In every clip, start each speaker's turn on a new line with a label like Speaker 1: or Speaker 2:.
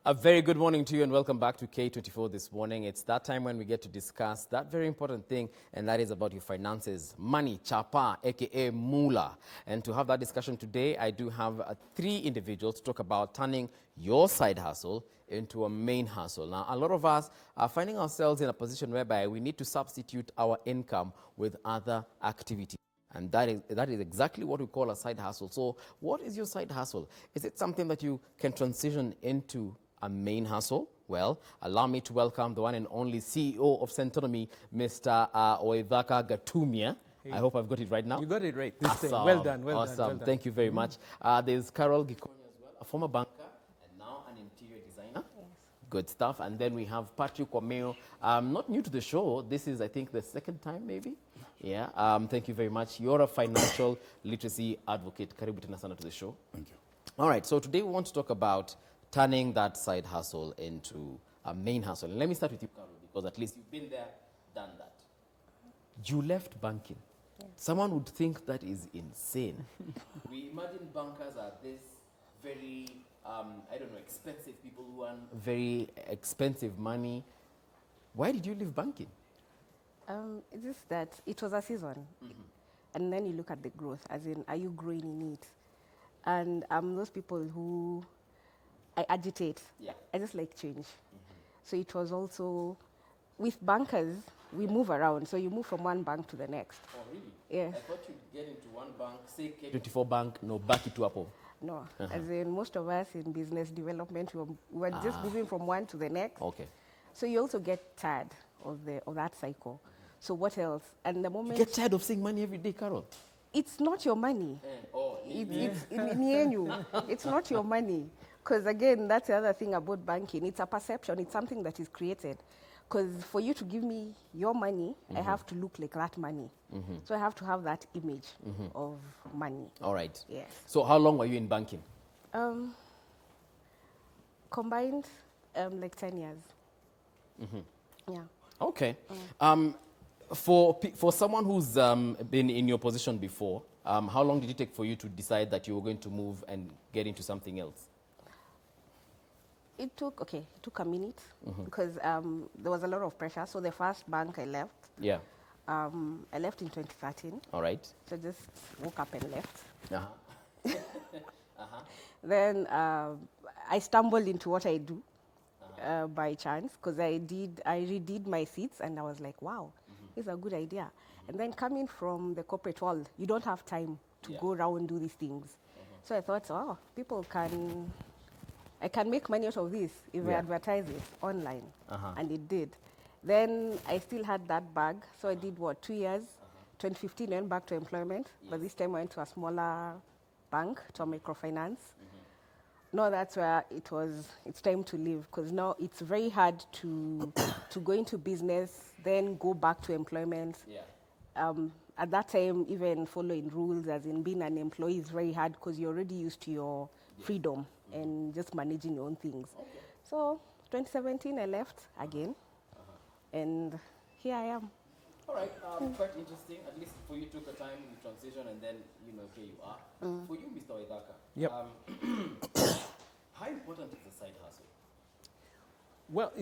Speaker 1: A very good morning to you and welcome back to K24 this morning. It's that time when we get to discuss that very important thing, and that is about your finances, money, chapa, aka moolah. And to have that discussion today, I do have three individuals to talk about turning your side hustle into a main hustle. Now, a lot of us are finding ourselves in a position whereby we need to substitute our income with other activities. And that is exactly what we call a side hustle. So what is your side hustle? Is it something that you can transition into a main hustle? Well, allow me to welcome the one and only CEO of Centonomy, Mr. Oedhaka Gatumia. Hey. I hope I've got it right now.
Speaker 2: You got it right this
Speaker 1: awesome.
Speaker 2: time. Well done, well
Speaker 1: awesome.
Speaker 2: done. Well done.
Speaker 1: Thank you very much. There's Carol Gikonya as well, a former banker and now an interior designer. Yes. Good stuff. And then we have Patrick Wameo, not new to the show. This is, I think, the second time maybe. Yeah. Thank you very much. You're a financial literacy advocate. Karibu tena sana to the show.
Speaker 3: Thank you.
Speaker 1: All right. So today we want to talk about turning that side hustle into a main hustle. And let me start with you, Carol, because at least you've been there, done that. You left banking. Yes. Someone would think that is insane. We imagine bankers are this very, expensive people who earn very expensive money. Why did you leave banking?
Speaker 4: It's just that it was a season. Mm-hmm. And then you look at the growth, as in, are you growing in it? And those people who I agitate. Yeah. I just like change. Mm-hmm. So it was also, with bankers, we move around. So you move from one bank to the next.
Speaker 1: Oh, really?
Speaker 4: Yeah.
Speaker 1: I thought you'd get into one bank, say K24 bank, no, back it to Apple.
Speaker 4: No. As in, most of us in business development, we were just moving from one to the next.
Speaker 1: Okay.
Speaker 4: So you also get tired of that cycle. So what else? And the moment...
Speaker 1: You get tired of seeing money every day, Carol?
Speaker 4: It's not your money. It's not your money. Because again, that's the other thing about banking. It's a perception. It's something that is created. Because for you to give me your money, I have to look like that money. Mm-hmm. So I have to have that image of money.
Speaker 1: All right.
Speaker 4: Yes.
Speaker 1: So how long were you in banking?
Speaker 4: Combined, like 10 years. Mm-hmm. Yeah.
Speaker 1: Okay. For someone who's been in your position before, how long did it take for you to decide that you were going to move and get into something else?
Speaker 4: It took a minute because there was a lot of pressure. So the first bank I left, I left in 2013.
Speaker 1: All right.
Speaker 4: So just woke up and left.
Speaker 1: Uh-huh.
Speaker 4: Then I stumbled into what I do by chance because I redid my seats and I was like, wow, it's a good idea. And then coming from the corporate world, you don't have time to go around and do these things. So I thought, I can make money out of this if I advertise it online. And it did. Then I still had that bag. So I did 2 years. 2015, I went back to employment. Yes. But this time I went to a smaller bank, to a microfinance. No, that's where it's time to leave. Because now it's very hard to go into business, then go back to employment. Yeah. At that time, even following rules, as in being an employee, is very hard because you're already used to your freedom and just managing your own things. Okay. So 2017, I left again, and here I am.
Speaker 1: All right, quite interesting. At least for you, took a time in transition, and then here you are. For you, Mr. Oedhaka, how important is the side hustle?
Speaker 2: Well,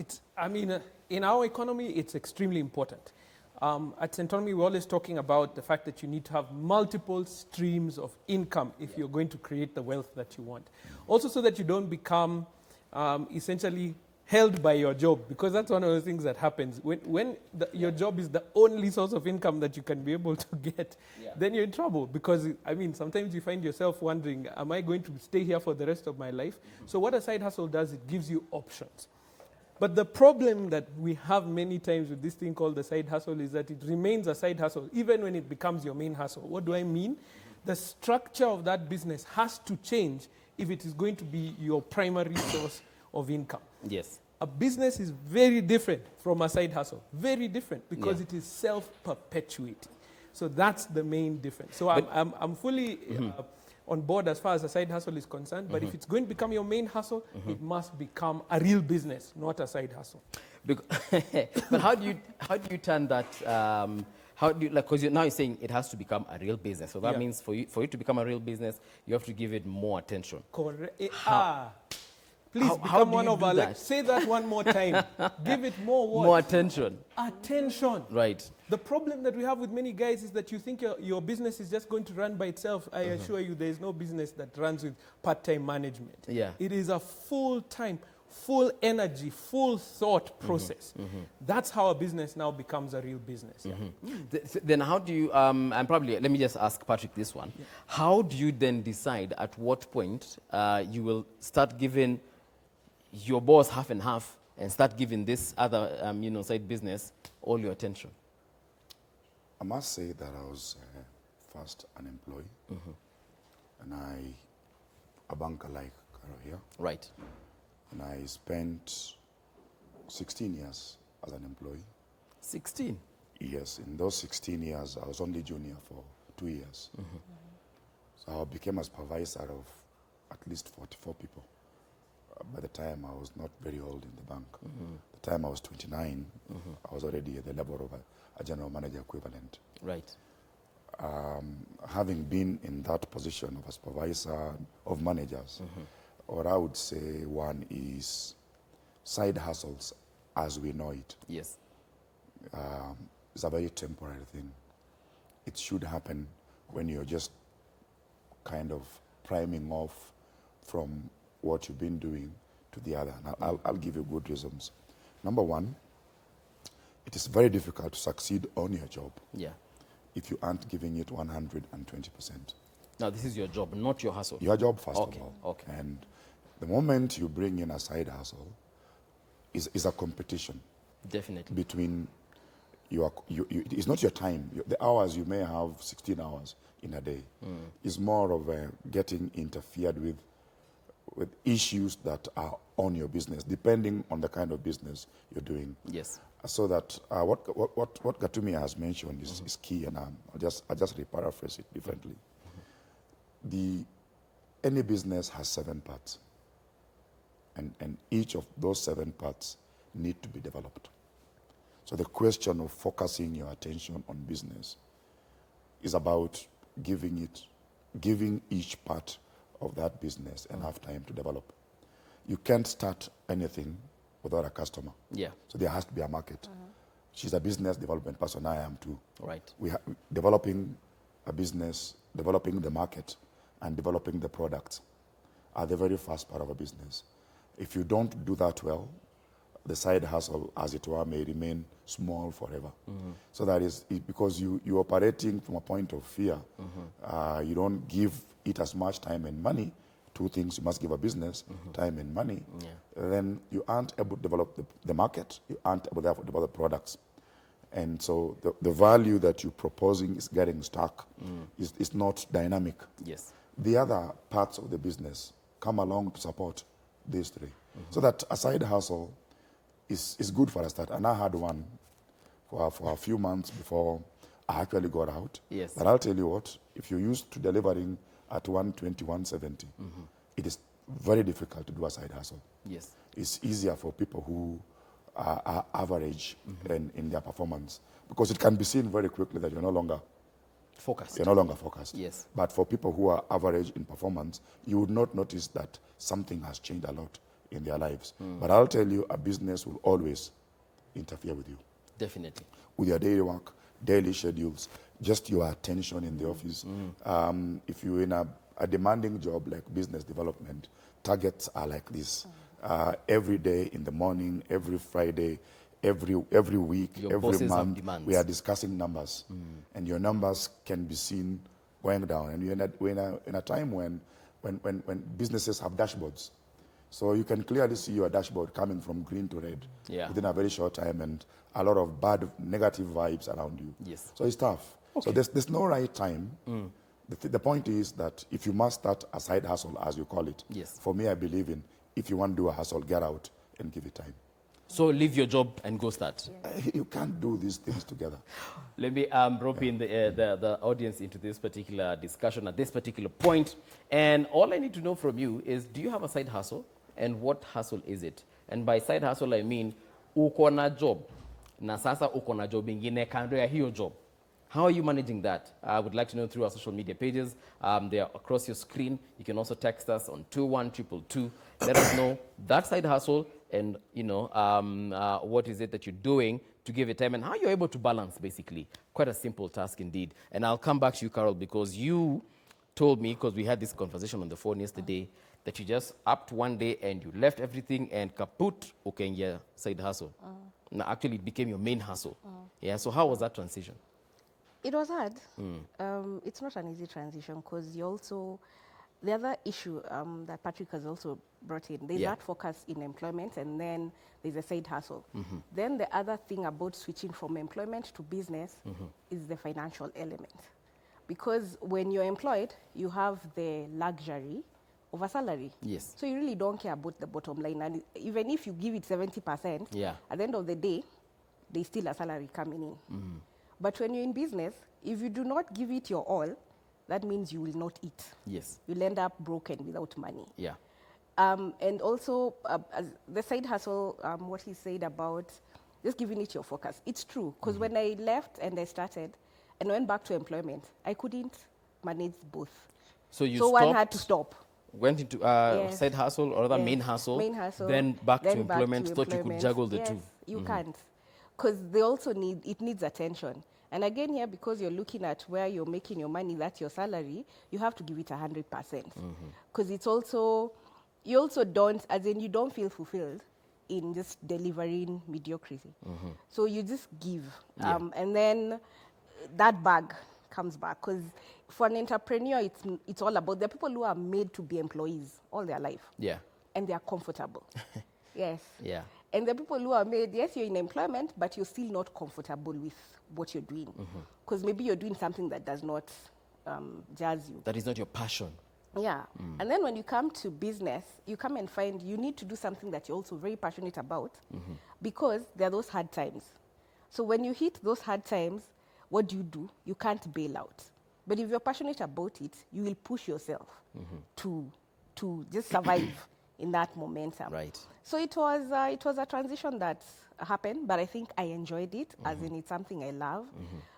Speaker 2: in our economy, it's extremely important. At Centonomy, we're always talking about the fact that you need to have multiple streams of income if you're going to create the wealth that you want. Also, so that you don't become essentially held by your job, because that's one of the things that happens. When your job is the only source of income that you can be able to get, then you're in trouble. Because, sometimes you find yourself wondering, am I going to stay here for the rest of my life? So what a side hustle does, it gives you options. But the problem that we have many times with this thing called the side hustle is that it remains a side hustle, even when it becomes your main hustle. What do I mean? The structure of that business has to change if it is going to be your primary source of income.
Speaker 1: Yes.
Speaker 2: A business is very different from a side hustle. Very different, because it is self-perpetuating. So that's the main difference. So I'm fully... on board as far as a side hustle is concerned, but if it's going to become your main hustle, it must become a real business, not a side hustle.
Speaker 1: But how do you turn that? Because now you're saying it has to become a real business. So that means for you to become a real business, you have to give it more attention.
Speaker 2: Correct. Please
Speaker 1: How
Speaker 2: become
Speaker 1: do
Speaker 2: one
Speaker 1: you
Speaker 2: of
Speaker 1: do
Speaker 2: our
Speaker 1: that?
Speaker 2: Say that one more time. Give it more what?
Speaker 1: More attention.
Speaker 2: Attention.
Speaker 1: Right.
Speaker 2: The problem that we have with many guys is that you think your business is just going to run by itself. I assure you there is no business that runs with part-time management.
Speaker 1: Yeah.
Speaker 2: It is a full-time, full energy, full thought process. That's how a business now becomes a real business.
Speaker 1: Then how do you, and probably, let me just ask Patrick this one. Yeah. How do you then decide at what point you will start giving your boss half and half and start giving this other, side business all your attention?
Speaker 3: I must say that I was first an employee, and a banker like here.
Speaker 1: Right.
Speaker 3: And I spent 16 years as an employee.
Speaker 1: 16?
Speaker 3: Yes, in those 16 years, I was only junior for 2 years. So I became a supervisor of at least 44 people. By the time I was not very old in the bank. The time I was 29, I was already at the level of a general manager equivalent.
Speaker 1: Right.
Speaker 3: Having been in that position of a supervisor of managers, what I would say one is side hustles as we know it.
Speaker 1: Yes.
Speaker 3: It's a very temporary thing. It should happen when you're just kind of priming off from what you've been doing to the other. And I'll give you good reasons. Number one, it is very difficult to succeed on your job if you aren't giving it 120%.
Speaker 1: Now, this is your job, not your hustle.
Speaker 3: Your job, first
Speaker 1: Okay,
Speaker 3: of all.
Speaker 1: okay.
Speaker 3: And the moment you bring in a side hustle, is a competition.
Speaker 1: Definitely.
Speaker 3: Between it's not your time. The hours you may have 16 hours in a day. It's more of getting interfered with issues that are on your business, depending on the kind of business you're doing.
Speaker 1: Yes.
Speaker 3: So that what Gatumi has mentioned is key, and I'll just paraphrase it differently. Any business has 7 parts, and each of those 7 parts need to be developed. So the question of focusing your attention on business is about giving each part of that business enough time to develop. You can't start anything without a customer.
Speaker 1: Yeah.
Speaker 3: So there has to be a market. She's a business development person, I am too.
Speaker 1: Right.
Speaker 3: Developing a business, developing the market, and developing the products are the very first part of a business. If you don't do that well, the side hustle, as it were, may remain small forever. So that is because you're operating from a point of fear. You don't give it as much time and money. 2 things you must give a business, time and money. Then you aren't able to develop the market. You aren't able to develop products. And so the value that you're proposing is getting stuck. It's not dynamic.
Speaker 1: Yes.
Speaker 3: The other parts of the business come along to support these 3. So that a side hustle is good for a start. And I had one for a few months before I actually got out.
Speaker 1: Yes.
Speaker 3: But I'll tell you what, if you're used to delivering at 120, 170, it is very difficult to do a side hustle.
Speaker 1: Yes.
Speaker 3: It's easier for people who are average in their performance, because it can be seen very quickly that you're no longer
Speaker 1: Focused.
Speaker 3: You're no longer focused.
Speaker 1: Yes.
Speaker 3: But for people who are average in performance, you would not notice that something has changed a lot in their lives. But I'll tell you, a business will always interfere with you.
Speaker 1: Definitely.
Speaker 3: With your daily work, daily schedules, just your attention in the office. If you're in a demanding job like business development, targets are like this. Every day in the morning, every Friday, every week, every month, we are discussing numbers. And your numbers can be seen going down. And we're in a time when businesses have dashboards. So you can clearly see your dashboard coming from green to red within a very short time, and a lot of bad, negative vibes around you.
Speaker 1: Yes.
Speaker 3: So it's tough. Okay. So there's no right time. The point is that if you must start a side hustle, as you call it, for me, I believe in, if you want to do a hustle, get out and give it time.
Speaker 1: So leave your job and go start.
Speaker 3: You can't do these things together.
Speaker 1: Let me rope in the audience into this particular discussion at this particular point. And all I need to know from you is, do you have a side hustle? And what hustle is it? And by side hustle, I mean, uko na job. Na sasa uko na job ingine kando ya hiyo job. How are you managing that? I would like to know through our social media pages. They are across your screen. You can also text us on 21222. Let us know that side hustle and, what is it that you're doing to give it time and how you're able to balance, basically. Quite a simple task indeed. And I'll come back to you, Carol, because you told me, because we had this conversation on the phone yesterday, that you just upped one day and you left everything and kaput, okay, yeah, side hustle. Now, actually, it became your main hustle. Yeah, so how was that transition?
Speaker 4: It was hard. It's not an easy transition because you also, the other issue that Patrick has also brought in, there's that focus in employment and then there's a side hustle. Then the other thing about switching from employment to business is the financial element. Because when you're employed, you have the luxury of a salary.
Speaker 1: Yes.
Speaker 4: So you really don't care about the bottom line. And even if you give it 70%, at the end of the day, there's still a salary coming in. But when you're in business, if you do not give it your all, that means you will not eat.
Speaker 1: Yes.
Speaker 4: You'll end up broken without money.
Speaker 1: Yeah.
Speaker 4: And also, as the side hustle, what he said about just giving it your focus. It's true, because when I left and I started and went back to employment, I couldn't manage both.
Speaker 1: So
Speaker 4: one had to stop.
Speaker 1: Went into side hustle or other main hustle, then back to employment, thought you could juggle the two.
Speaker 4: You can't, because they also it needs attention. And again here, because you're looking at where you're making your money, that's your salary, you have to give it 100%. Because it's also, you also don't, as in you don't feel fulfilled in just delivering mediocrity. So you just give. And then that bag comes back. Because for an entrepreneur, it's all about, there are people who are made to be employees all their life.
Speaker 1: Yeah.
Speaker 4: And they are comfortable. Yes.
Speaker 1: Yeah.
Speaker 4: And the people who are made, yes, you're in employment, but you're still not comfortable with what you're doing. Because maybe you're doing something that does not jazz you.
Speaker 1: That is not your passion.
Speaker 4: Yeah. And then when you come to business, you come and find you need to do something that you're also very passionate about because there are those hard times. So when you hit those hard times, what do? You can't bail out. But if you're passionate about it, you will push yourself to just survive in that momentum.
Speaker 1: Right.
Speaker 4: So it was a transition that happened, but I think I enjoyed it, as in it's something I love.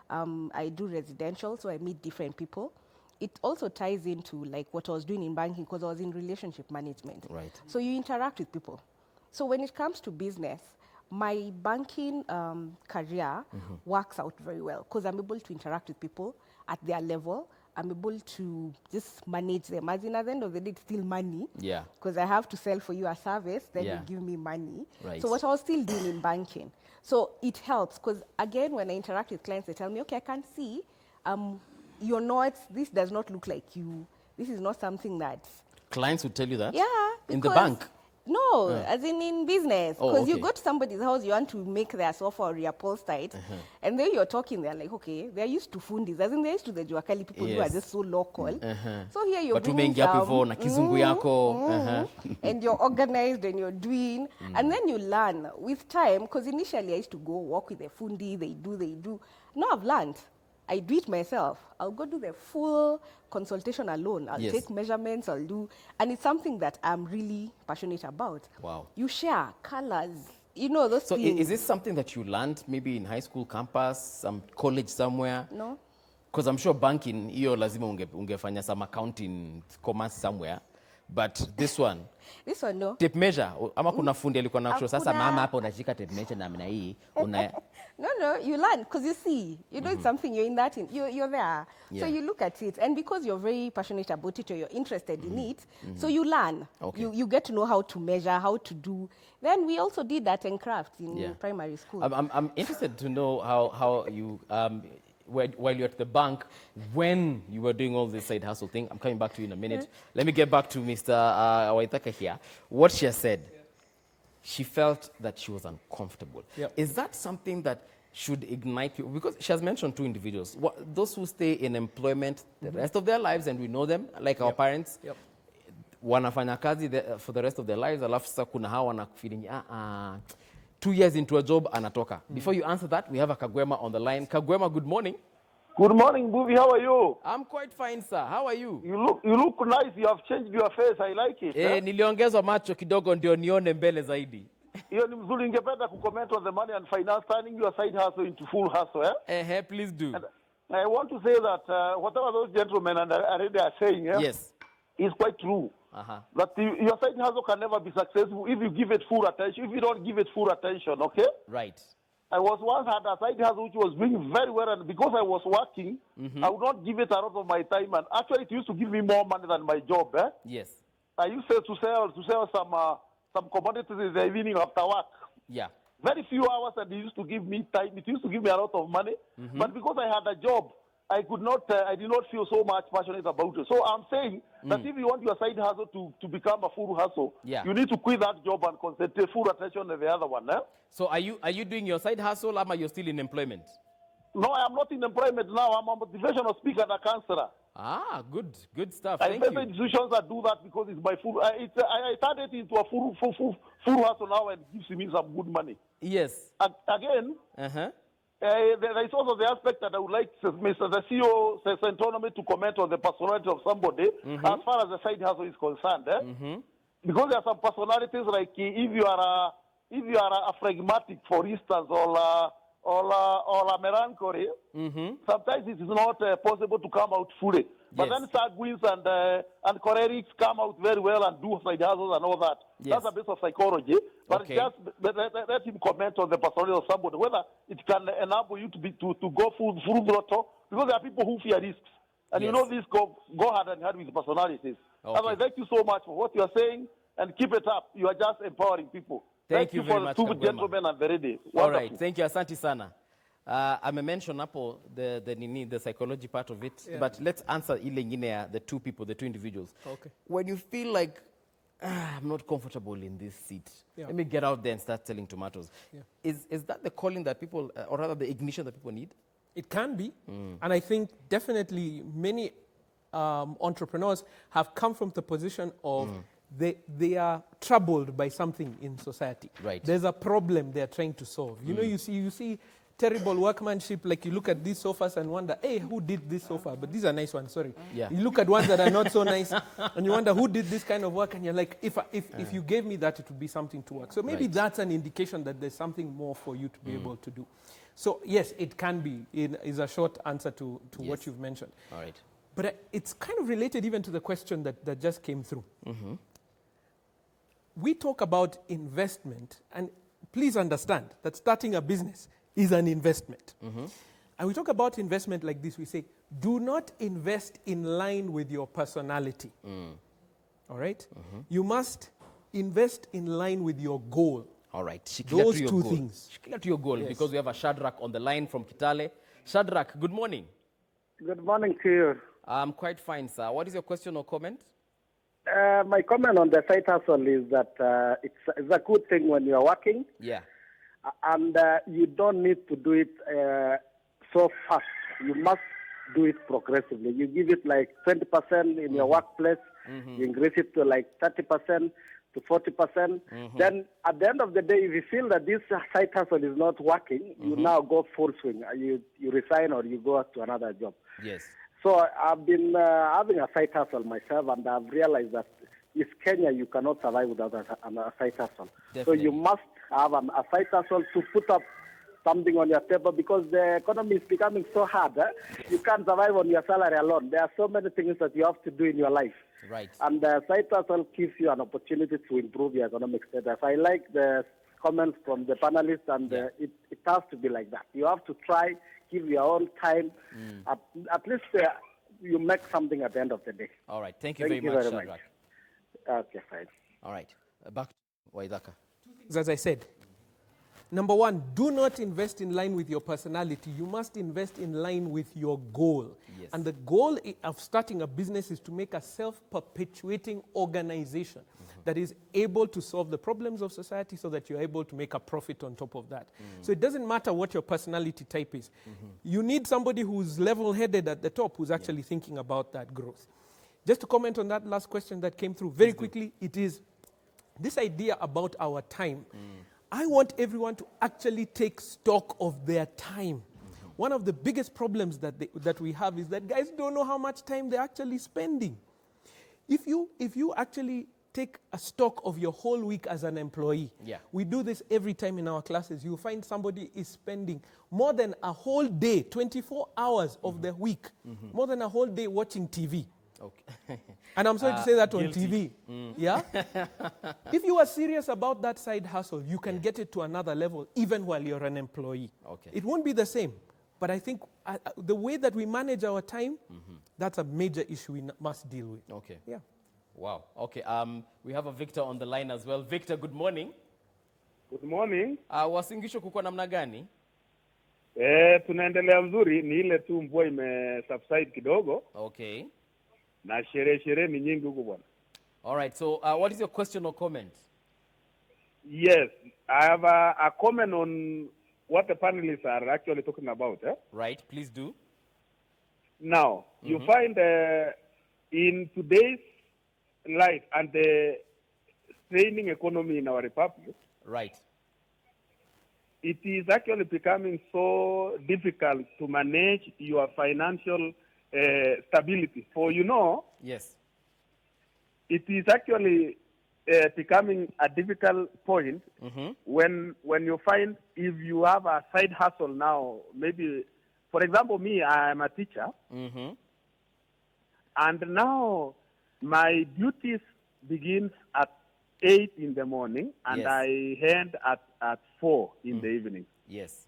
Speaker 4: I do residential, so I meet different people. It also ties into like what I was doing in banking because I was in relationship management.
Speaker 1: Right.
Speaker 4: So you interact with people. So when it comes to business, my banking career works out very well because I'm able to interact with people at their level. I'm able to just manage them. As in, at the end of the day, it's still money.
Speaker 1: Yeah.
Speaker 4: Because I have to sell for you a service, then you give me money. Right. So what I was still doing in banking. So it helps because, again, when I interact with clients, they tell me, okay, I can see you're not, this does not look like you. This is not something that...
Speaker 1: Clients would tell you that?
Speaker 4: Yeah.
Speaker 1: In the bank?
Speaker 4: No, as in business. Because you go to somebody's house, you want to make their sofa or reupholster it, and then you're talking, they're like, okay, they're used to fundis. As in, they're used to the Juakali people who are just so local. So here you're bringing some... and you're organized and you're doing, and then you learn with time, because initially I used to go walk with a fundi, they do. Now I've learned. I do it myself. I'll go do the full consultation alone. I'll take measurements, I'll do, and it's something that I'm really passionate about.
Speaker 1: Wow.
Speaker 4: You share colors, you know, those things.
Speaker 1: So is this something that you learned maybe in high school campus, some college somewhere?
Speaker 4: No.
Speaker 1: Because I'm sure banking, hiyo lazima ungefanya some accounting, commerce somewhere. But this one...
Speaker 4: This one, no.
Speaker 1: Tape measure, ama kuna fundi alikuwa na show, sasa mama hapo unashika tape measure namna hii,
Speaker 4: No, you learn because you see, you know, it's something you're in that, you're there. Yeah. So you look at it, and because you're very passionate about it or you're interested in it, so you learn. Okay. You get to know how to measure, how to do. Then we also did that in craft in primary school.
Speaker 1: I'm interested to know how you, while you're at the bank, when you were doing all this side hustle thing. I'm coming back to you in a minute. Let me get back to Mr. Waithaka here. What she has said. She felt that she was uncomfortable. Yep. Is that something that should ignite people? Because she has mentioned two individuals. Those who stay in employment the rest of their lives, and we know them, like our parents, wanafanya kazi for the rest of their lives, alafu sasa kuna hawa wana feeling, 2 years into a job, anatoka. Before you answer that, we have a Kagwema on the line. Kagwema, good morning.
Speaker 5: Good morning, Buvi. How are you?
Speaker 1: I'm quite fine, sir. How are you?
Speaker 5: You look nice. You have changed your face. I like it.
Speaker 1: Niliongezwa macho kidogo ndio nione mbele zaidi.
Speaker 5: Hiyo ni mzuri. Ningependa kucomment on the money and finance, turning your side hustle into full hustle,
Speaker 1: please do.
Speaker 5: I want to say that whatever those gentlemen and already are saying
Speaker 1: Yes.
Speaker 5: is quite true. That your side hustle can never be successful if you give it full attention. If you don't give it full attention, okay?
Speaker 1: Right.
Speaker 5: I was once had a side hustle which was doing very well, and because I was working, I would not give it a lot of my time, and actually it used to give me more money than my job.
Speaker 1: Yes.
Speaker 5: I used to sell some commodities in the evening after work.
Speaker 1: Yeah.
Speaker 5: Very few hours, and it used to give me time. It used to give me a lot of money, but because I had a job, I could not. I did not feel so much passionate about it. So I'm saying that if you want your side hustle to become a full hustle, you need to quit that job and concentrate full attention on the other one.
Speaker 1: So are you doing your side hustle, or are you still in employment?
Speaker 5: No, I am not in employment now. I'm a motivational speaker and a counselor.
Speaker 1: Ah, good stuff.
Speaker 5: I
Speaker 1: Thank you.
Speaker 5: institutions that do that because it's my full. I turned it into a full hustle now, and it gives me some good money.
Speaker 1: Yes.
Speaker 5: Again. There is also the aspect that I would like Mr. The CEO Sentonomy to comment on the personality of somebody as far as the side hustle is concerned. Because there are some personalities like if you are a phlegmatic, for instance, or a melancholy, sometimes it is not possible to come out fully. But then sanguines and cholerics come out very well and do side hustles and all that. That's a bit of psychology. But just let him comment on the personality of somebody, whether it can enable you to go full throttle, because there are people who fear risks. And you know, this go hand in hand with personalities. Otherwise, thank you so much for what you are saying, and keep it up. You are just empowering people.
Speaker 1: Thank you very much,
Speaker 5: for the two gentlemen and the lady.
Speaker 1: All right, thank you. Asante sana. I may mention Apple, the psychology part of it, but let's answer the two people, the two individuals.
Speaker 2: Okay.
Speaker 1: When you feel like, I'm not comfortable in this seat, let me get out there and start selling tomatoes. Is that the calling that people, or rather the ignition that people need?
Speaker 2: It can be. And I think definitely many entrepreneurs have come from the position of they are troubled by something in society.
Speaker 1: Right.
Speaker 2: There's a problem they're trying to solve. You know, you see terrible workmanship, like you look at these sofas and wonder, hey, who did this sofa? But these are nice ones, sorry.
Speaker 1: Yeah.
Speaker 2: You look at ones that are not so nice, and you wonder, who did this kind of work? And you're like, if you gave me that, it would be something to work. So maybe that's an indication that there's something more for you to be able to do. So yes, it can be, is a short answer to what you've mentioned.
Speaker 1: All right.
Speaker 2: But it's kind of related even to the question that just came through. We talk about investment, and please understand that starting a business is an investment. And we talk about investment like this. We say, do not invest in line with your personality. All right? You must invest in line with your goal.
Speaker 1: All right.
Speaker 2: Those two things.
Speaker 1: Shikilia to your goal, because we have a Shadrach on the line from Kitale. Shadrach, good morning.
Speaker 6: Good morning to you.
Speaker 1: I'm quite fine, sir. What is your question or comment?
Speaker 6: My comment on the side hustle is that it's a good thing when you're working.
Speaker 1: Yeah.
Speaker 6: And you don't need to do it so fast. You must do it progressively. You give it like 20% in your workplace. You increase it to like 30% to 40%. Then at the end of the day, if you feel that this side hustle is not working, you now go full swing. You resign or you go to another job.
Speaker 1: Yes.
Speaker 6: So I've been having a side hustle myself, and I've realized that in Kenya you cannot survive without a side hustle.
Speaker 1: Definitely.
Speaker 6: So you must have a side hustle to put up something on your table, because the economy is becoming so hard. You can't survive on your salary alone. There are so many things that you have to do in your life.
Speaker 1: Right.
Speaker 6: And the side hustle gives you an opportunity to improve your economic status. I like the comments from the panelists, and it has to be like that. You have to try, give your own time. At least you make something at the end of the day.
Speaker 1: All right. Thank you very much, Shadrach.
Speaker 6: Okay, fine.
Speaker 1: All right. Back to Waithaka.
Speaker 2: As I said, number one, do not invest in line with your personality. You must invest in line with your goal.
Speaker 1: Yes.
Speaker 2: And the goal of starting a business is to make a self-perpetuating organization that is able to solve the problems of society, so that you're able to make a profit on top of that. So it doesn't matter what your personality type is. You need somebody who's level-headed at the top, who's actually thinking about that growth. Just to comment on that last question that came through very quickly, it is this idea about our time. I want everyone to actually take stock of their time. One of the biggest problems that we have is that guys don't know how much time they're actually spending. If you actually take a stock of your whole week as an employee.
Speaker 1: Yeah.
Speaker 2: We do this every time in our classes. You find somebody is spending more than a whole day, 24 hours of the week, more than a whole day watching TV.
Speaker 1: Okay.
Speaker 2: And I'm sorry to say that
Speaker 1: guilty.
Speaker 2: on TV. Yeah? If you are serious about that side hustle, you can get it to another level even while you're an employee.
Speaker 1: Okay.
Speaker 2: It won't be the same. But I think the way that we manage our time, that's a major issue we must deal with.
Speaker 1: Okay.
Speaker 2: Yeah.
Speaker 1: Wow. Okay. We have a Victor on the line as well. Victor, good morning.
Speaker 7: Good morning.
Speaker 1: Wasingisho kuko namna gani?
Speaker 7: Tunaendelea mzuri, ni ile tu mvua subside kidogo.
Speaker 1: Okay.
Speaker 7: Na sherehe ni nyingi huko bwana.
Speaker 1: All right. So, what is your question or comment?
Speaker 7: Yes, I have a comment on what the panelists are actually talking about.
Speaker 1: Right. Please do.
Speaker 7: Now, you find in today's life and the straining economy in our republic,
Speaker 1: Right.
Speaker 7: it is actually becoming so difficult to manage your financial stability. For
Speaker 1: Yes.
Speaker 7: it is actually becoming a difficult point when you find if you have a side hustle now, maybe, for example, me, I am a teacher, and now my duties begins at 8 in the morning, and
Speaker 1: Yes.
Speaker 7: I end at 4 in the evening.
Speaker 1: Yes.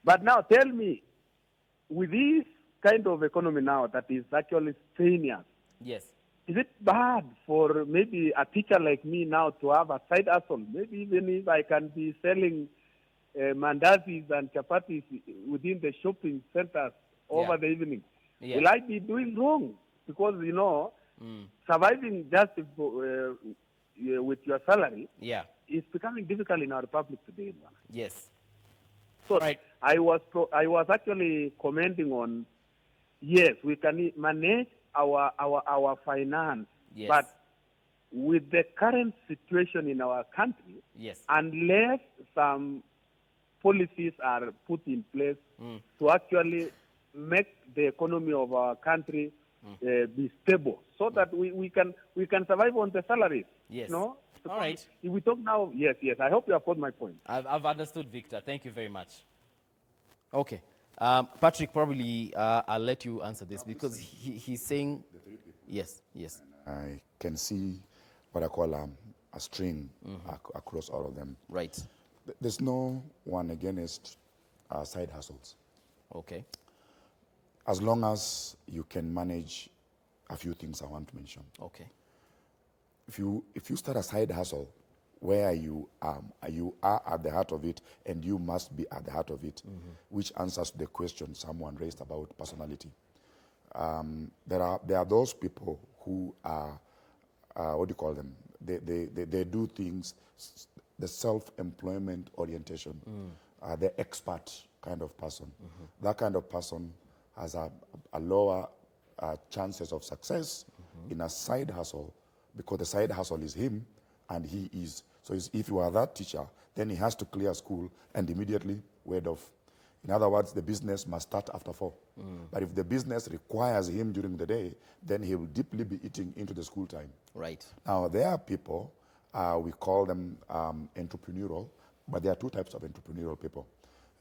Speaker 7: But now tell me, with this kind of economy now that is actually strenuous,
Speaker 1: Yes.
Speaker 7: is it bad for maybe a teacher like me now to have a side hustle? Maybe even if I can be selling mandazis and chapatis within the shopping centers over the evening.
Speaker 1: Yeah.
Speaker 7: Will I be doing wrong? Because, surviving just with your salary
Speaker 1: Yeah.
Speaker 7: is becoming difficult in our republic today.
Speaker 1: Yes.
Speaker 7: So
Speaker 1: Right.
Speaker 7: I was actually commenting on, yes, we can manage our finance,
Speaker 1: Yes.
Speaker 7: but with the current situation in our country,
Speaker 1: Yes.
Speaker 7: unless some policies are put in place to actually make the economy of our country be stable, so that we can survive on the salaries.
Speaker 1: Yes.
Speaker 7: No?
Speaker 1: All right.
Speaker 7: If we talk now, yes. I hope you have got my point.
Speaker 1: I've understood, Victor. Thank you very much. Okay. Patrick, probably I'll let you answer this because he's saying... Yes, yes.
Speaker 3: I can see what I call a string across all of them.
Speaker 1: Right.
Speaker 3: There's no one against side hustles.
Speaker 1: Okay.
Speaker 3: As long as you can manage a few things I want to mention.
Speaker 1: Okay.
Speaker 3: If you start a side hustle where you are at the heart of it and you must be at the heart of it, which answers the question someone raised about personality. There are those people who are, what do you call them? They do things, the self-employment orientation, the expert kind of person. That kind of person has a lower chances of success in a side hustle because the side hustle is him and he is. So if you are that teacher, then he has to clear school and immediately ward off. In other words, the business must start after 4. But if the business requires him during the day, then he will deeply be eating into the school time.
Speaker 1: Right.
Speaker 3: Now, there are people, we call them entrepreneurial, but there are two types of entrepreneurial people.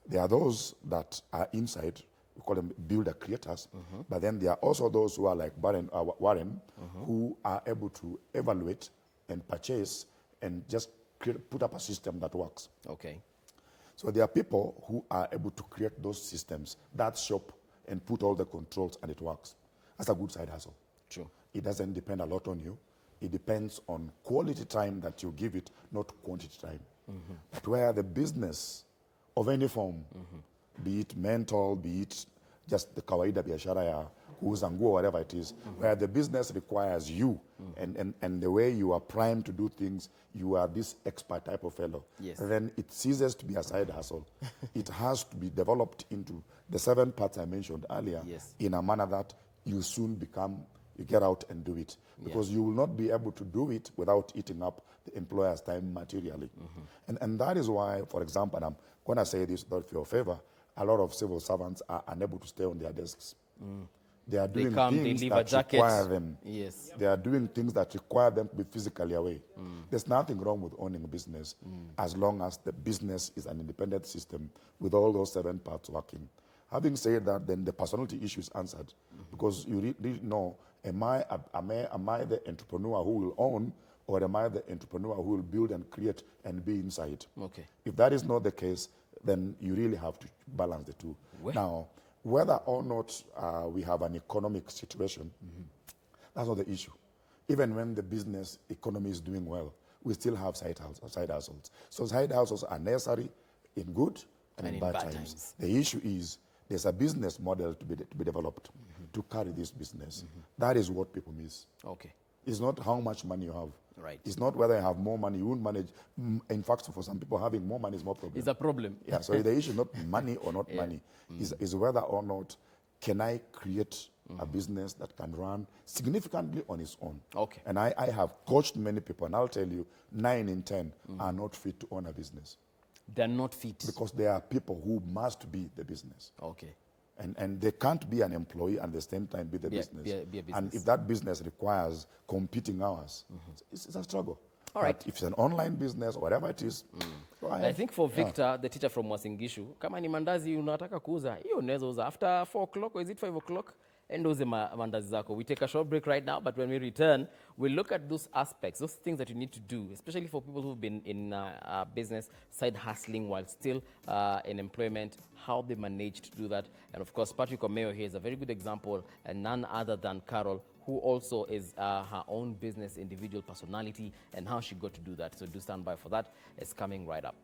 Speaker 3: There are those that are inside, we call them builder creators, but then there are also those who are like Warren, who are able to evaluate and purchase and just put up a system that works.
Speaker 1: Okay.
Speaker 3: So there are people who are able to create those systems, that shop, and put all the controls, and it works. That's a good side hustle.
Speaker 1: True.
Speaker 3: It doesn't depend a lot on you. It depends on quality time that you give it, not quantity time. But where the business of any form, be it mental, be it just the kawaida biashara ya kuuza nguo, whatever it is, where the business requires you and the way you are primed to do things, you are this expert type of fellow,
Speaker 1: Yes.
Speaker 3: then it ceases to be a side hustle. It has to be developed into the 7 parts I mentioned earlier
Speaker 1: Yes.
Speaker 3: in a manner that you soon you get out and do it. Because you will not be able to do it without eating up the employer's time materially. And that is why, for example, and I'm going to say this without your favor, a lot of civil servants are unable to stay on their desks. They are doing
Speaker 1: come, they
Speaker 3: things
Speaker 1: leave a
Speaker 3: that
Speaker 1: jacket.
Speaker 3: require them.
Speaker 1: Yes.
Speaker 3: They are doing things that require them to be physically away. There's nothing wrong with owning a business as long as the business is an independent system with all those 7 parts working. Having said that, then the personality issue is answered because you really know, am I the entrepreneur who will own, or am I the entrepreneur who will build and create and be inside?
Speaker 1: Okay.
Speaker 3: If that is not the case, then you really have to balance the two. Now, whether or not we have an economic situation, that's not the issue. Even when the business economy is doing well, we still have side hustles. So side hustles are necessary in good and in bad times. The issue is there's a business model to be developed to carry this business. That is what people miss.
Speaker 1: Okay.
Speaker 3: It's not how much money you have.
Speaker 1: Right.
Speaker 3: It's not whether you have more money, you won't manage. In fact, for some people, having more money is more problem.
Speaker 1: It's a problem.
Speaker 3: Yeah, so the issue is not money or not money. Is whether or not can I create a business that can run significantly on its own.
Speaker 1: Okay.
Speaker 3: And I have coached many people, and I'll tell you, 9 in 10 are not fit to own a business.
Speaker 1: They're not fit.
Speaker 3: Because there are people who must be the business.
Speaker 1: Okay.
Speaker 3: And they can't be an employee and at the same time be the business.
Speaker 1: Be a business.
Speaker 3: And if that business requires competing hours, it's a struggle.
Speaker 1: All right.
Speaker 3: But if it's an online business or whatever it is, go ahead.
Speaker 1: I think for Victor, the teacher from Wasingishu, kama ni mandazi unataka kuuza, hiyo unaweza uza after 4 o'clock, or is it 5 o'clock? And those mandazi zako. We take a short break right now, but when we return, we'll look at those aspects, those things that you need to do, especially for people who've been in business, side hustling while still in employment, how they manage to do that. And of course, Patrick Omeo here is a very good example, and none other than Carol, who also is her own business individual personality, and how she got to do that. So do stand by for that. It's coming right up.